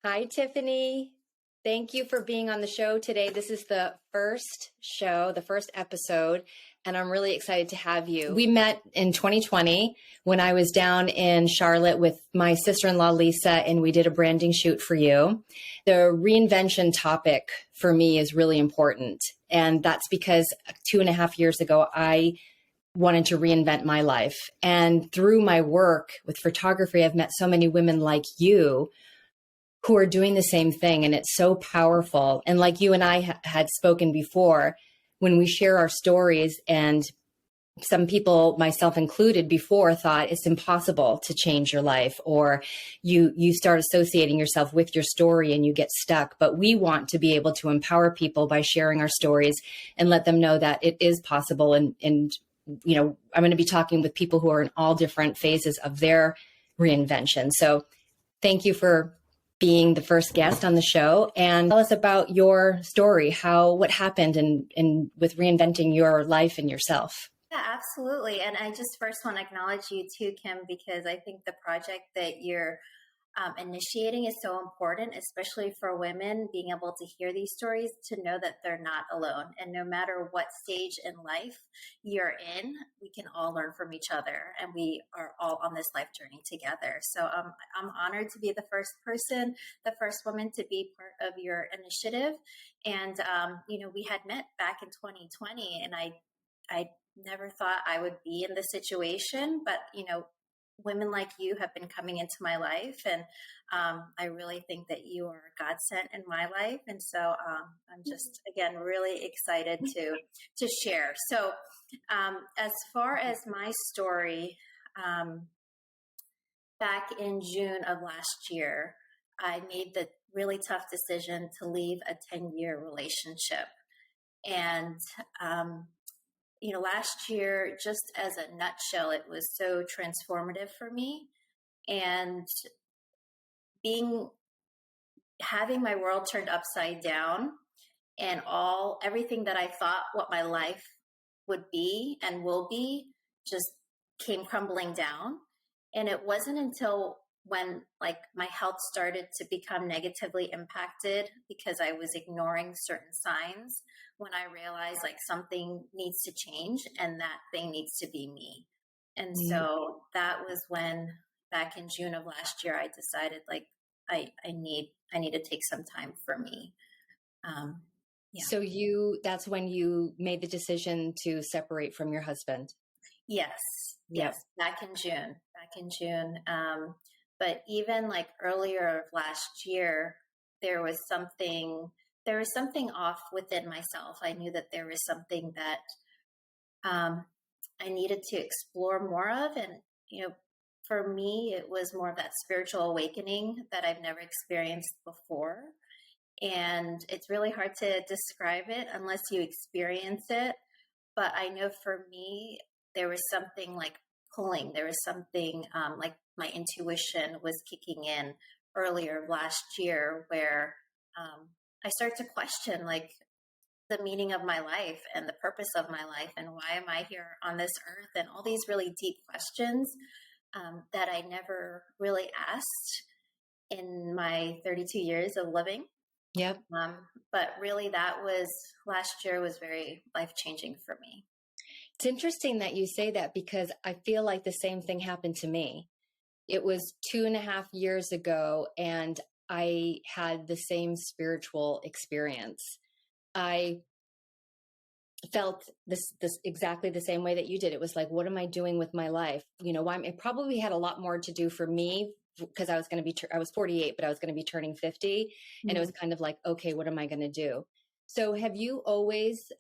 Hi, Tiffany. Thank you for being on the show today. This is the first show, the first episode, and I'm really excited to have you. We met in 2020 when I was down in Charlotte with my sister-in-law, Lisa, and we did a branding shoot for you. The reinvention topic for me is really important, and that's because 2.5 years ago, I wanted to reinvent my life. And through my work with photography, I've met so many women like you who are doing the same thing. And it's so powerful. And like you and I had spoken before, when we share our stories, and some people, myself included before, thought it's impossible to change your life, or you start associating yourself with your story and you get stuck. But we want to be able to empower people by sharing our stories and let them know that it is possible. And I'm going to be talking with people who are in all different phases of their reinvention. So thank you for being the first guest on the show, and tell us about your story, what happened and with reinventing your life and yourself. Yeah, absolutely. And I just first want to acknowledge you too, Kim, because I think the project that you're initiating is so important, especially for women, being able to hear these stories, to know that they're not alone. And no matter what stage in life you're in, we can all learn from each other, and we are all on this life journey together. So I'm honored to be the first person, the first woman to be part of your initiative. And, we had met back in 2020, and I never thought I would be in this situation, but women like you have been coming into my life, and I really think that you are God sent in my life, and so I'm just again really excited to share. So, as far as my story, back in June of last year, I made the really tough decision to leave a 10-year relationship, and last year, just as a nutshell, it was so transformative for me. And having my world turned upside down, and everything that I thought what my life would be and will be just came crumbling down. And it wasn't until when my health started to become negatively impacted because I was ignoring certain signs, when I realized something needs to change, and that thing needs to be me. And so that was when, back in June of last year, I decided I need to take some time for me. Yeah. So that's when you made the decision to separate from your husband. Yes. Yep. Yes. Back in June. But even earlier last year, there was something off within myself. I knew that there was something that I needed to explore more of. And, for me, it was more of that spiritual awakening that I've never experienced before. And it's really hard to describe it unless you experience it. But I know for me, there was something pulling. There was something my intuition was kicking in earlier last year, where I started to question the meaning of my life and the purpose of my life, and why am I here on this earth, and all these really deep questions that I never really asked in my 32 years of living. Yep. But really, last year was very life-changing for me. It's interesting that you say that, because I feel like the same thing happened to me. It was 2.5 years ago, and I had the same spiritual experience. I felt this exactly the same way that you did. It was like, what am I doing with my life? It probably had a lot more to do for me, because I was 48, but I was going to be turning 50. Mm-hmm. And it was kind of like, okay, what am I going to do? So have you always,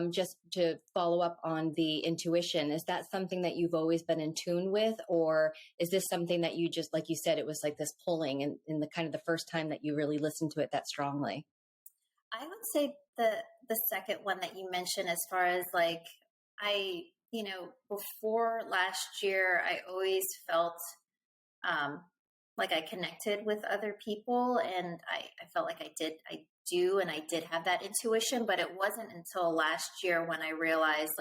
just to follow up on the intuition, is that something that you've always been in tune with? Or is this something that you just, like you said, it was like this pulling, and in the kind of the first time that you really listened to it that strongly? I would say the second one that you mentioned, as far as before last year, I always felt like I connected with other people, and I felt like I did have that intuition, but it wasn't until last year when I realized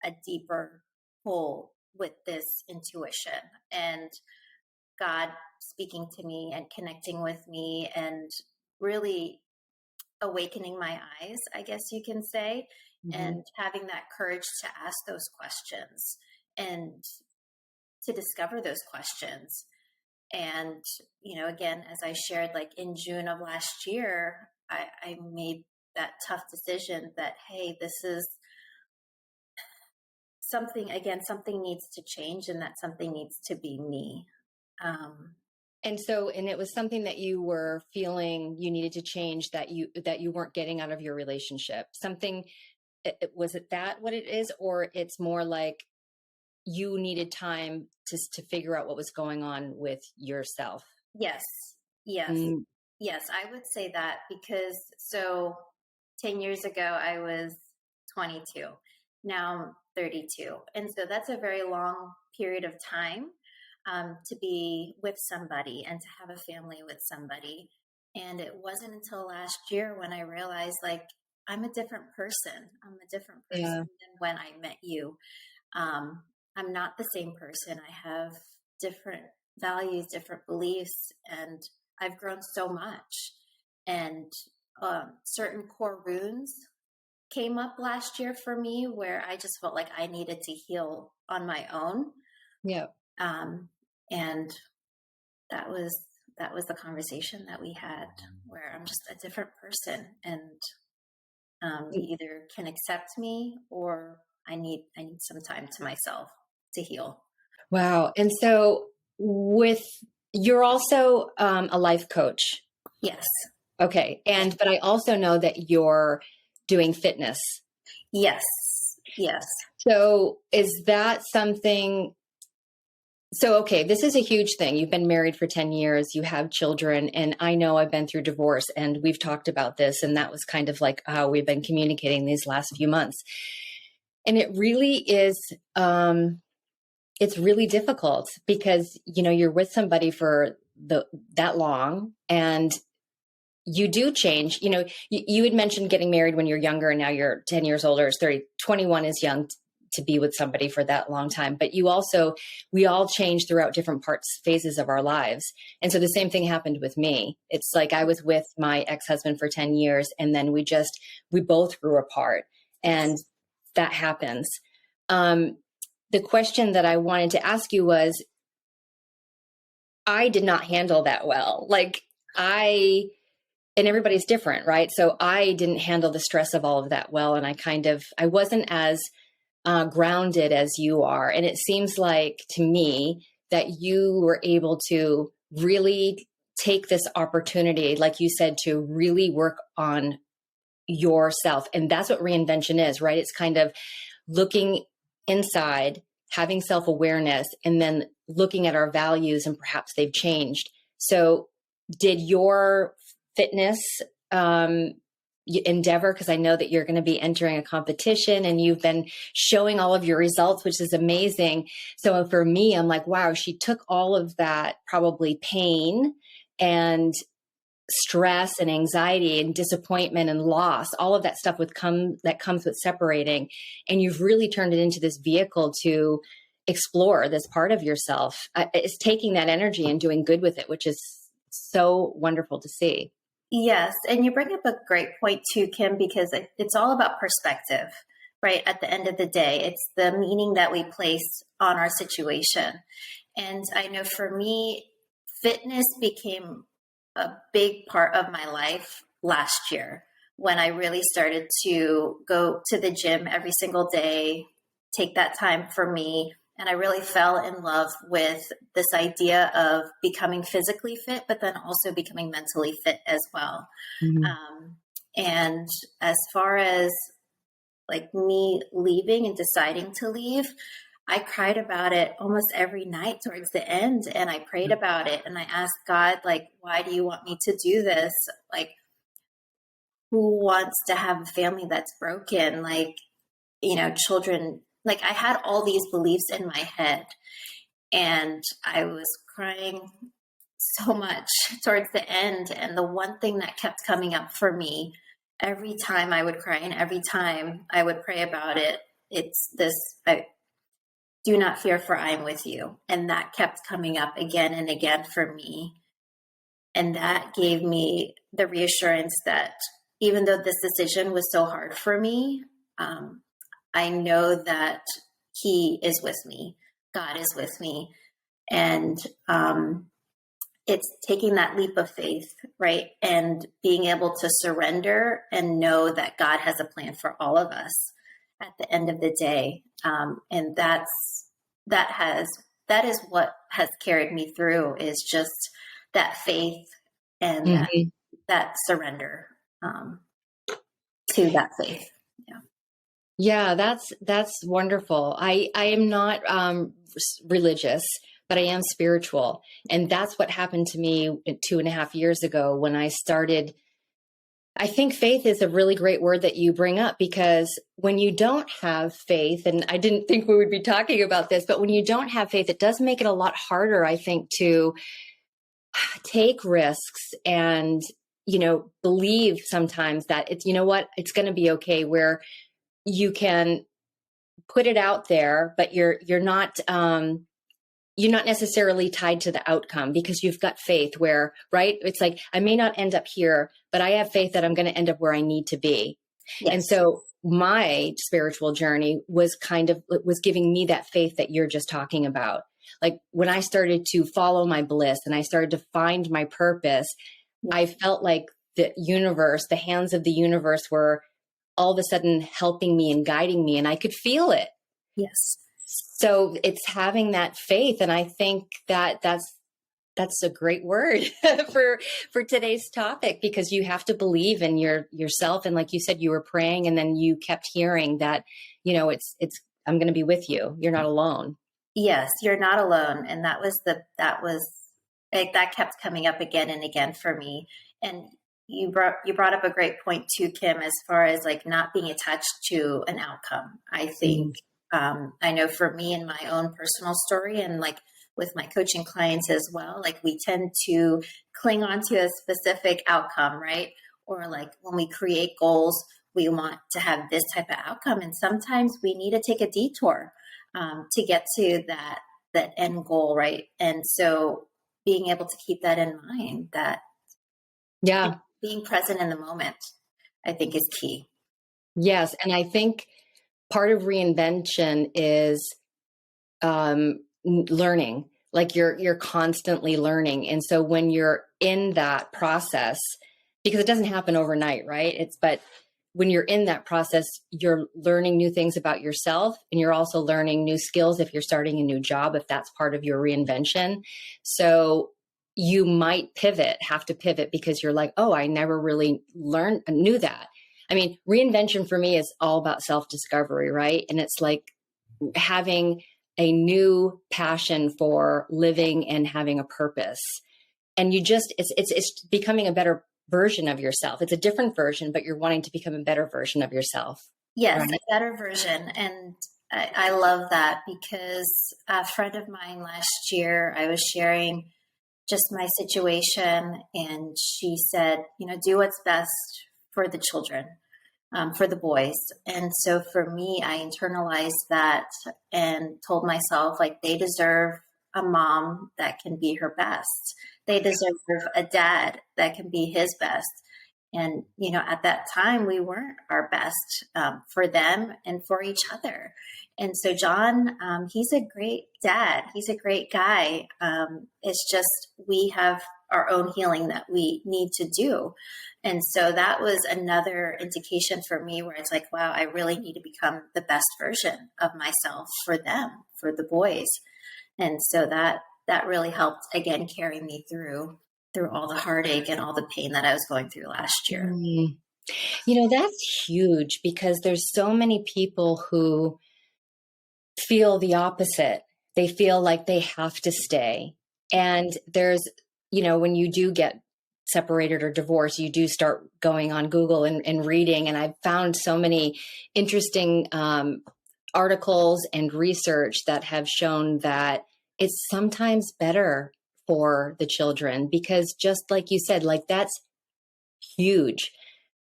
a deeper pull with this intuition. And God speaking to me and connecting with me and really awakening my eyes, I guess you can say, Mhm. and having that courage to ask those questions and to discover those questions. And, again, as I shared, like in June of last year, I made that tough decision that, hey, this is something needs to change, and that something needs to be me. Um, And it was something that you were feeling you needed to change, that you weren't getting out of your relationship. Something, was it that what it is, or it's more like you needed time to figure out what was going on with yourself? yes, yes, Mm, yes, I would say that because 10 years ago, I was 22. Now I'm 32. And so that's a very long period of time to be with somebody and to have a family with somebody. And it wasn't until last year when I realized, like, I'm a different person. I'm a different person yeah. than when I met you. Um, I'm not the same person. I have different values, different beliefs, and I've grown so much. And certain core wounds came up last year for me where I just felt like I needed to heal on my own. Yeah. Um, and that was the conversation that we had, where I'm just a different person, and you either can accept me, or I need some time to myself to heal. Wow. And so with you're also a life coach. Yes. Okay. Yes. But I also know that you're doing fitness. Yes. Yes. So is that something? So, okay, this is a huge thing. You've been married for 10 years, you have children, and I know I've been through divorce and we've talked about this. And that was kind of like how we've been communicating these last few months. And it really is, it's really difficult because, you're with somebody for that long, and you do change. You had mentioned getting married when you're younger, and now you're 10 years older. Is 30, 21 is young to be with somebody for that long time. But we all change throughout different phases of our lives. And so the same thing happened with me. It's like I was with my ex-husband for 10 years, and then we both grew apart, Yes. and that happens. The question that I wanted to ask you was, I did not handle that well. And everybody's different, right? So I didn't handle the stress of all of that well. And I wasn't as grounded as you are. And it seems like to me that you were able to really take this opportunity, like you said, to really work on yourself. And that's what reinvention is, right? It's kind of looking inside, having self awareness, and then looking at our values, and perhaps they've changed. So, did your fitness um, endeavor, because I know that you're going to be entering a competition and you've been showing all of your results, which is amazing. So, for me, I'm like, wow, she took all of that probably pain and stress and anxiety and disappointment and loss, all of that stuff that comes with separating, and you've really turned it into this vehicle to explore this part of yourself. It's taking that energy and doing good with it, which is so wonderful to see. Yes. And you bring up a great point too, Kim, because it's all about perspective, right? At the end of the day, it's the meaning that we place on our situation. And I know for me, fitness became a big part of my life last year when I really started to go to the gym every single day, take that time for me. And I really fell in love with this idea of becoming physically fit, but then also becoming mentally fit as well. Mhm. And as far as like me leaving and deciding to leave, I cried about it almost every night towards the end. And I prayed about it and I asked God, like, why do you want me to do this? Like, who wants to have a family that's broken? Like, children, like I had all these beliefs in my head and I was crying so much towards the end. And the one thing that kept coming up for me every time I would cry and every time I would pray about it, it's this, do not fear, for I am with you. And that kept coming up again and again for me. And that gave me the reassurance that even though this decision was so hard for me, I know that He is with me. God is with me. And it's taking that leap of faith, right? And being able to surrender and know that God has a plan for all of us at the end of the day. And that is what has carried me through, is just that faith and that surrender to that faith. Yeah. Yeah, that's wonderful. I am not religious, but I am spiritual. And that's what happened to me 2.5 years ago when I started. I think faith is a really great word that you bring up, because when you don't have faith, and I didn't think we would be talking about this, but when you don't have faith, it does make it a lot harder, I think, to take risks and, believe sometimes that it's, it's going to be okay, where you can put it out there, but you're not necessarily tied to the outcome, because you've got faith where, right? It's like, I may not end up here, but I have faith that I'm going to end up where I need to be. Yes. And so my spiritual journey was giving me that faith that you're just talking about. Like when I started to follow my bliss and I started to find my purpose, I felt like the hands of the universe were all of a sudden helping me and guiding me, and I could feel it. Yes. So it's having that faith. And I think that that's a great word for today's topic, because you have to believe in yourself. And like you said, you were praying and then you kept hearing that, I'm going to be with you. You're not alone. Yes, you're not alone. And that kept coming up again and again for me. And you brought up a great point too, Kim, as far as like not being attached to an outcome. I think, I know for me in my own personal story, and like with my coaching clients as well, like we tend to cling on to a specific outcome, right? Or like when we create goals, we want to have this type of outcome. And sometimes we need to take a detour to get to that end goal, right? And so being able to keep that in mind, that being present in the moment, I think is key. Yes. And I think part of reinvention is learning. Like you're constantly learning. And so when you're in that process, because it doesn't happen overnight, right? But when you're in that process, you're learning new things about yourself, and you're also learning new skills if you're starting a new job, if that's part of your reinvention. So you might have to pivot because you're like, oh, I never really knew that. I mean, reinvention for me is all about self-discovery, right? And it's like having a new passion for living and having a purpose. And it's becoming a better version of yourself. It's a different version, but you're wanting to become a better version of yourself. Yes, right? A better version. And I love that, because a friend of mine last year, I was sharing just my situation, and she said, do what's best for the children, for the boys. And so for me, I internalized that and told myself, like, they deserve a mom that can be her best. They deserve a dad that can be his best. And, at that time, we weren't our best for them and for each other. And so John, he's a great dad. He's a great guy. It's just we have our own healing that we need to do. And so that was another indication for me where it's like, wow, I really need to become the best version of myself for them, for the boys. And so that really helped, again, carry me through all the heartache and all the pain that I was going through last year. That's huge, because there's so many people who feel the opposite. They feel like they have to stay. And there's, when you do get separated or divorced, you do start going on Google and reading. And I've found so many interesting articles and research that have shown that it's sometimes better for the children, because just like you said, like that's huge.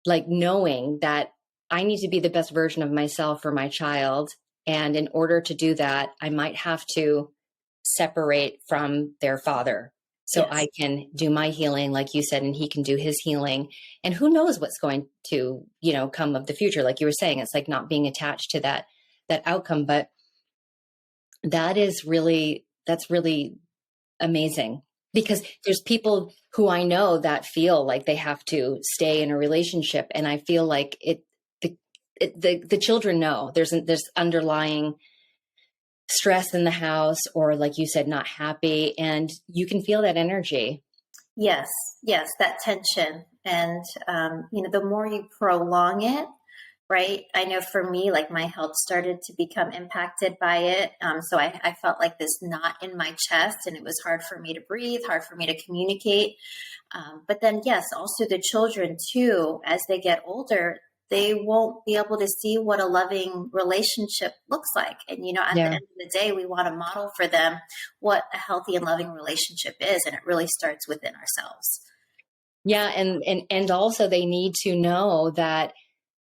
Like knowing that I need to be the best version of myself for my child. And in order to do that, I might have to separate from their father so Yes. I can do my healing, like you said, and he can do his healing. And who knows what's going to, come of the future. Like you were saying, it's like not being attached to that outcome. But that's really amazing, because there's people who I know that feel like they have to stay in a relationship. And I feel like the children know there's underlying stress in the house, or like you said, not happy. And you can feel that energy. Yes, yes, that tension. And, the more you prolong it, right? I know for me, like my health started to become impacted by it. So I felt like this knot in my chest, and it was hard for me to breathe, hard for me to communicate. But then, yes, also the children too, as they get older, they won't be able to see what a loving relationship looks like. And, at the Yeah. end of the day, we want to model for them what a healthy and loving relationship is. And it really starts within ourselves. Yeah. And also they need to know that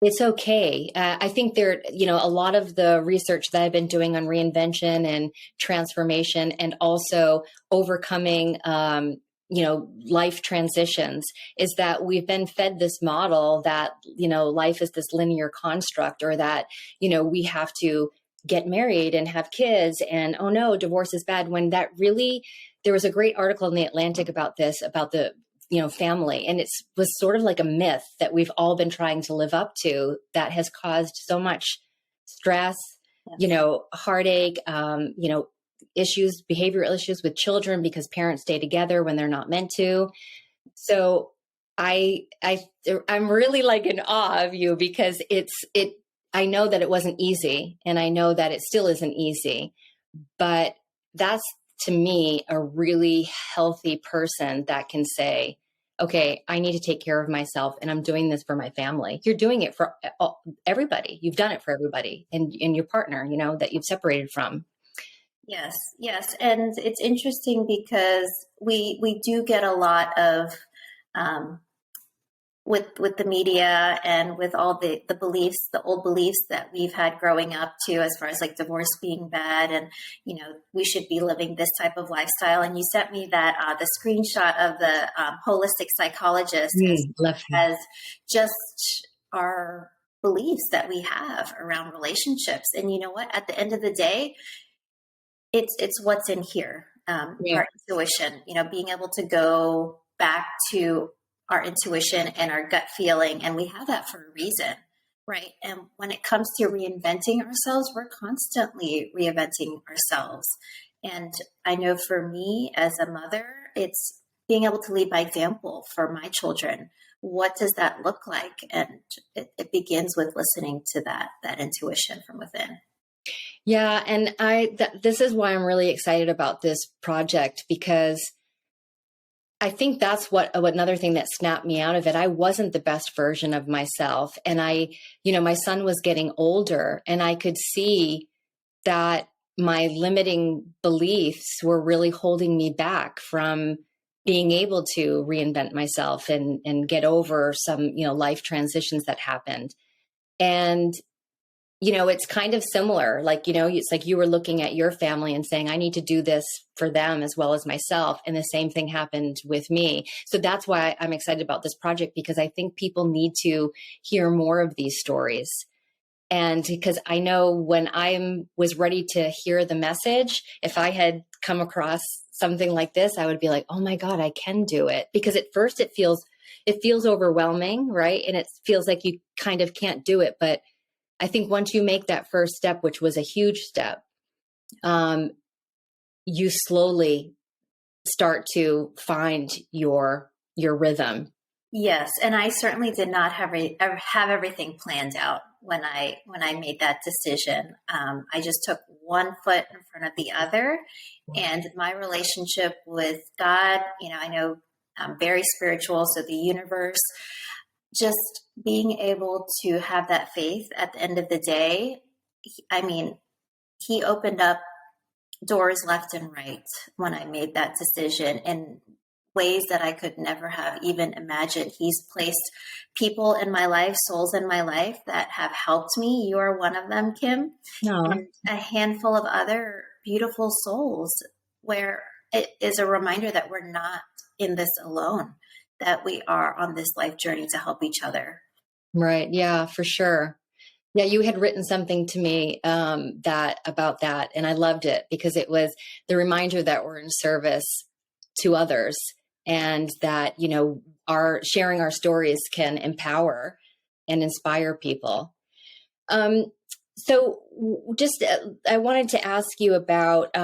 it's okay. I think a lot of the research that I've been doing on reinvention and transformation, and also overcoming, life transitions, is that we've been fed this model that, life is this linear construct, or that, we have to get married and have kids, and oh no, divorce is bad. When that really, there was a great article in the Atlantic about this, about the family. And it was sort of like a myth that we've all been trying to live up to, that has caused so much stress, heartache, issues, behavioral issues with children, because parents stay together when they're not meant to. So I'm really like in awe of you, because I know that it wasn't easy, and I know that it still isn't easy, but that's, to me, a really healthy person that can say, okay, I need to take care of myself, and I'm doing this for my family. You're doing it for everybody. You've done it for everybody, and your partner, that you've separated from. Yes, yes. And it's interesting because we do get a lot of, um, with the media and with all the beliefs, the old beliefs that we've had growing up too, as far as like divorce being bad, and we should be living this type of lifestyle. And you sent me that the screenshot of the holistic psychologist, Love him. as just our beliefs that we have around relationships. And you know what? At the end of the day, it's what's in here, Yeah. our intuition. Being able to go back to our intuition and our gut feeling, and we have that for a reason, right? And when it comes to reinventing ourselves, we're constantly reinventing ourselves. And I know for me as a mother, it's being able to lead by example for my children. What does that look like? And it begins with listening to that intuition from within. Yeah. And this is why I'm really excited about this project, because I think that's what another thing that snapped me out of it. I wasn't the best version of myself. And my son was getting older, and I could see that my limiting beliefs were really holding me back from being able to reinvent myself and get over some, life transitions that happened. And it's kind of similar. Like, it's like you were looking at your family and saying, I need to do this for them as well as myself. And the same thing happened with me. So that's why I'm excited about this project, because I think people need to hear more of these stories. And because I know when I was ready to hear the message, if I had come across something like this, I would be like, oh my God, I can do it. Because at first it feels overwhelming, right? And it feels like you kind of can't do it. But I think once you make that first step, which was a huge step, you slowly start to find your rhythm. Yes, and I certainly did not have everything planned out when I made that decision. I just took one foot in front of the other, and my relationship with God. I know I'm very spiritual, so the universe. Just being able to have that faith at the end of the day. I mean, He opened up doors left and right when I made that decision, and ways that I could never have even imagined. He's placed people in my life, souls in my life that have helped me. You are one of them, Kim, No. and a handful of other beautiful souls where it is a reminder that we're not in this alone, that we are on this life journey to help each other. Right. Yeah, for sure. Yeah, you had written something to me that about that, and I loved it because it was the reminder that we're in service to others, and that our sharing our stories can empower and inspire people. Um, so, just I wanted to ask you about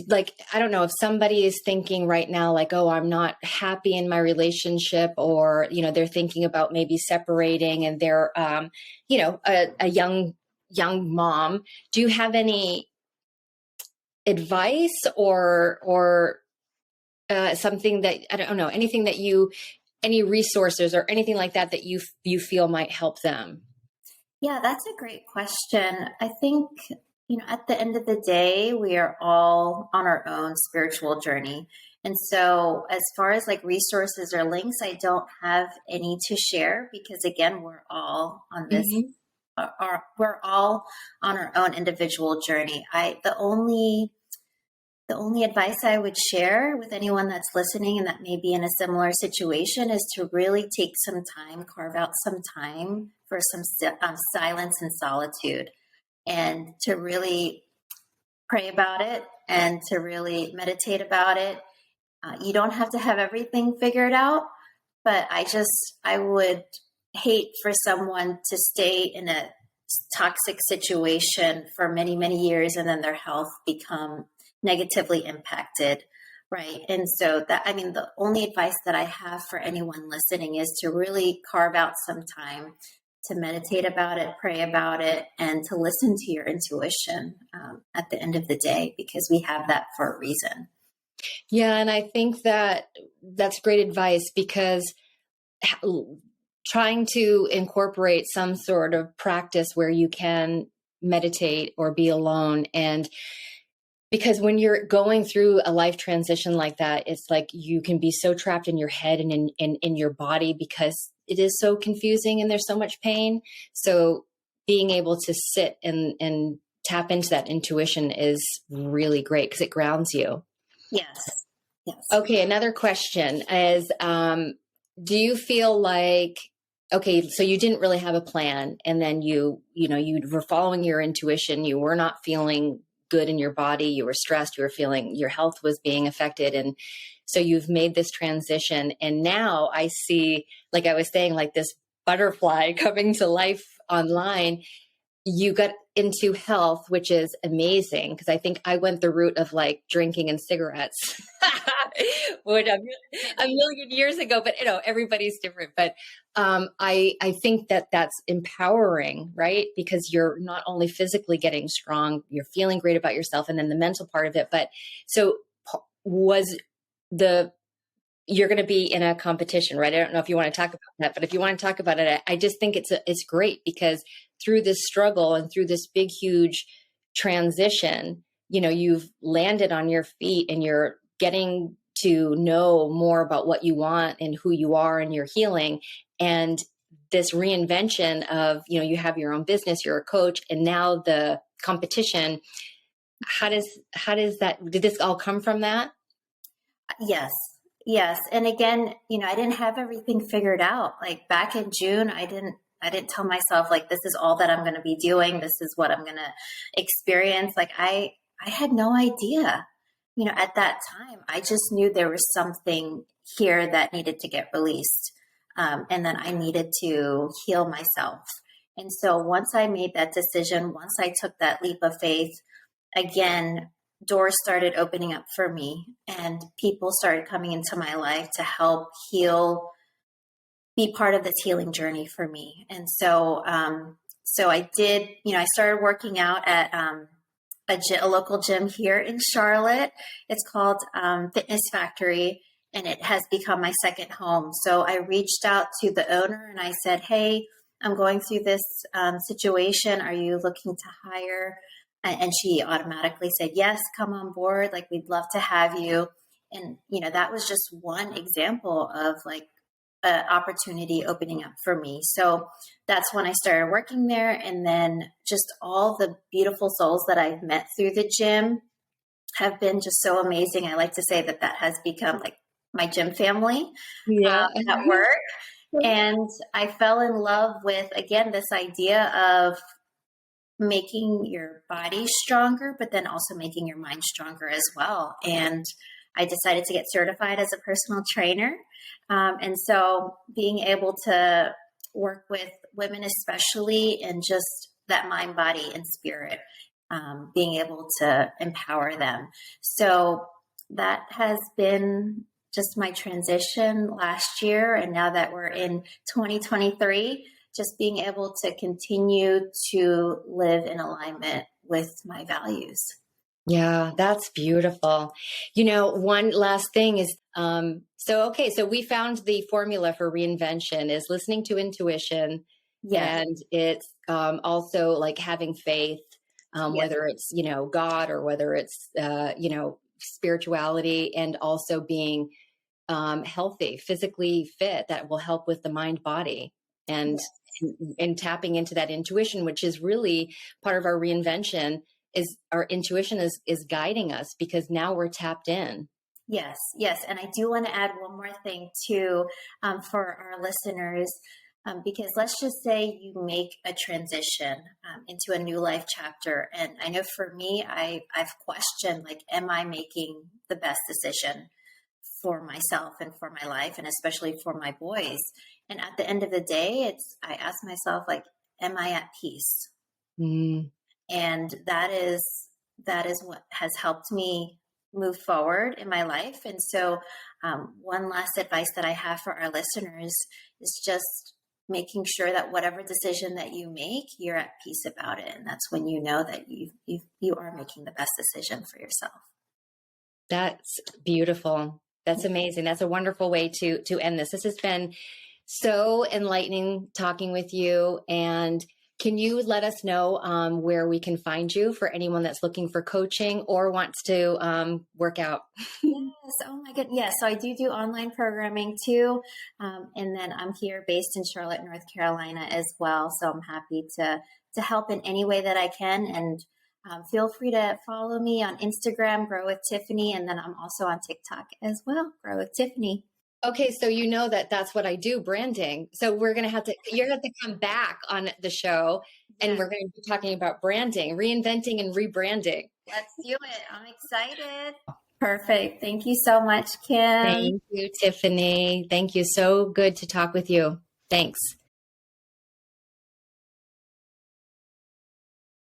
like, I don't know if somebody is thinking right now, like, oh, I'm not happy in my relationship, or, they're thinking about maybe separating, and they're, a young mom. Do you have any advice or something that, I don't know, anything that any resources or anything like that that you feel might help them? Yeah, that's a great question. I think, at the end of the day, we are all on our own spiritual journey. And so, as far as like resources or links, I don't have any to share because, again, we're all on this. Hmm. We're all on our own individual journey. The only advice I would share with anyone that's listening and that may be in a similar situation is to really take some time, carve out some time for some silence and solitude, and to really pray about it and to really meditate about it. You don't have to have everything figured out, but I would hate for someone to stay in a toxic situation for many, many years and then their health become negatively impacted. Right. And so the only advice that I have for anyone listening is to really carve out some time to meditate about it, pray about it, and to listen to your intuition at the end of the day, because we have that for a reason. Yeah, and I think that's great advice because trying to incorporate some sort of practice where you can meditate or be alone, and because when you're going through a life transition like that, it's like you can be so trapped in your head and in your body because it is so confusing and there's so much pain. So being able to sit and tap into that intuition is really great because it grounds you. Yes. Yes. Okay, another question is, do you feel like, okay, so you didn't really have a plan, and then you were following your intuition, you were not feeling good in your body, you were stressed, you were feeling your health was being affected, and so you've made this transition, and now I see, like I was saying, like this butterfly coming to life online. You got into health, which is amazing because I think I went the route of like drinking and cigarettes, which a million years ago. But everybody's different. But I think that's empowering, right? Because you're not only physically getting strong, you're feeling great about yourself, and then the mental part of it. But so was the you're going to be in a competition, right? I don't know if you want to talk about that, but if you want to talk about it, I just think it's great because through this struggle and through this big, huge transition, you've landed on your feet and you're getting to know more about what you want and who you are and your healing. And this reinvention of, you have your own business, you're a coach, and now the competition, how does that, did this all come from that? Yes. Yes. And again, I didn't have everything figured out. Like back in June, I didn't tell myself like this is all that I'm going to be doing. This is what I'm going to experience. Like I had no idea. At that time, I just knew there was something here that needed to get released. And then I needed to heal myself. And so once I made that decision, once I took that leap of faith, again, doors started opening up for me and people started coming into my life to help heal, be part of this healing journey for me. And so I did, I started working out at a local gym here in Charlotte. It's called Fitness Factory, and it has become my second home. So I reached out to the owner and I said, hey, I'm going through this situation. Are you looking to hire? And she automatically said, yes, come on board. Like, we'd love to have you. And, that was just one example of like an opportunity opening up for me. So that's when I started working there. And then just all the beautiful souls that I've met through the gym have been just so amazing. I like to say that has become like my gym family Yeah. at work. And I fell in love with, again, this idea of making your body stronger, but then also making your mind stronger as well. And I decided to get certified as a personal trainer. And so being able to work with women, especially in just that mind, body, and spirit, being able to empower them. So that has been just my transition last year. And now that we're in 2023, just being able to continue to live in alignment with my values. Yeah, that's beautiful. One last thing is, so we found the formula for reinvention is listening to intuition. Yes. And it's also like having faith, Yes. whether it's, God, or whether it's, spirituality, and also being healthy, physically fit, that will help with the mind body. And and tapping into that intuition, which is really part of our reinvention, is our intuition is guiding us, because now we're tapped in. Yes, yes. And I do want to add one more thing too, for our listeners, because let's just say you make a transition into a new life chapter. And I know for me, I've questioned, like, am I making the best decision for myself and for my life, and especially for my boys? And at the end of the day, I ask myself, like, am I at peace? Mm. And that is what has helped me move forward in my life. And so one last advice that I have for our listeners is just making sure that whatever decision that you make, you're at peace about it. And that's when you know that you are making the best decision for yourself. That's beautiful. That's amazing. That's a wonderful way to end this. This has been so enlightening talking with you. And can you let us know where we can find you for anyone that's looking for coaching or wants to work out? Yes. Oh my goodness. Yes. So I do online programming too. And then I'm here based in Charlotte, North Carolina as well. So I'm happy to help in any way that I can. And feel free to follow me on Instagram, Grow with Tiffany. And then I'm also on TikTok as well, Grow with Tiffany. Okay, so that's what I do, branding. So you're gonna have to come back on the show, and we're going to be talking about branding, reinventing and rebranding. Let's do it. I'm excited. Perfect. Thank you so much, Kim. Thank you, Tiffany. Thank you. So good to talk with you. Thanks.